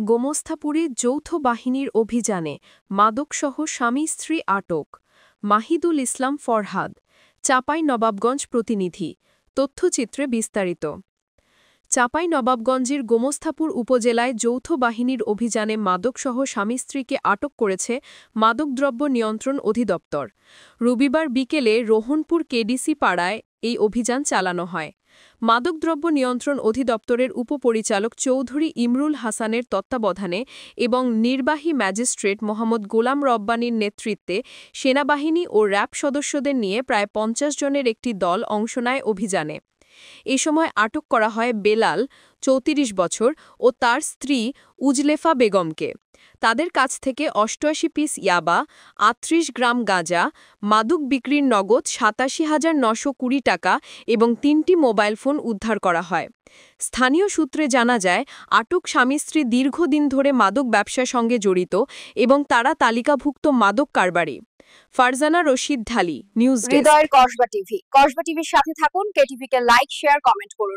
গোমস্তাপুরে যৌথ বাহিনীর অভিযানে মাদকসহ স্বামী-স্ত্রী আটক। মাহিদুল ইসলাম ফরহাদ, চাঁপাইনবাবগঞ্জ প্রতিনিধি। তথ্যচিত্রে বিস্তারিত। চাঁপাইনবাবগঞ্জের গোমস্তাপুর উপজেলায় যৌথ বাহিনীর অভিযানে মাদকসহ স্বামী-স্ত্রীকে আটক করেছে মাদকদ্রব্য নিয়ন্ত্রণ অধিদপ্তর। রবিবার বিকেলে রোহনপুর কেডিসি পাড়ায় এই অভিযান চালানো হয়। মাদকদ্রব্য নিয়ন্ত্রণ অধিদপ্তরের উপপরিচালক চৌধুরী ইমরুল হাসানের তত্ত্বাবধানে এবং নির্বাহী ম্যাজিস্ট্রেট মোহাম্মদ গোলাম রব্বানীর নেতৃত্বে সেনাবাহিনী ও র্যাব সদস্যদের নিয়ে প্রায় ৫০ জনের একটি দল অংশ নেয় অভিযানে। এ সময় আটক করা হয় বেলাল, ৩৪ বছর, ও তার স্ত্রী উজলেফা বেগমকে। তাদের কাছ থেকে ৮৮ পিস ইয়াবা, ৩৮ গ্রাম গাঁজা, মাদক বিক্রির নগদ ৮৭,৯২০ টাকা এবং ৩টি মোবাইল ফোন উদ্ধার করা হয়। স্থানীয় সূত্রে জানা যায়, আটক স্বামী-স্ত্রী দীর্ঘদিন ধরে মাদক ব্যবসার সঙ্গে জড়িত এবং তারা তালিকাভুক্ত মাদক কারবারি। Farzana Rashid Dhali, news desk. হৃদয়ের কসবা টিভির সাথে থাকুন। কেটিভিকে লাইক, শেয়ার, কমেন্ট করুন।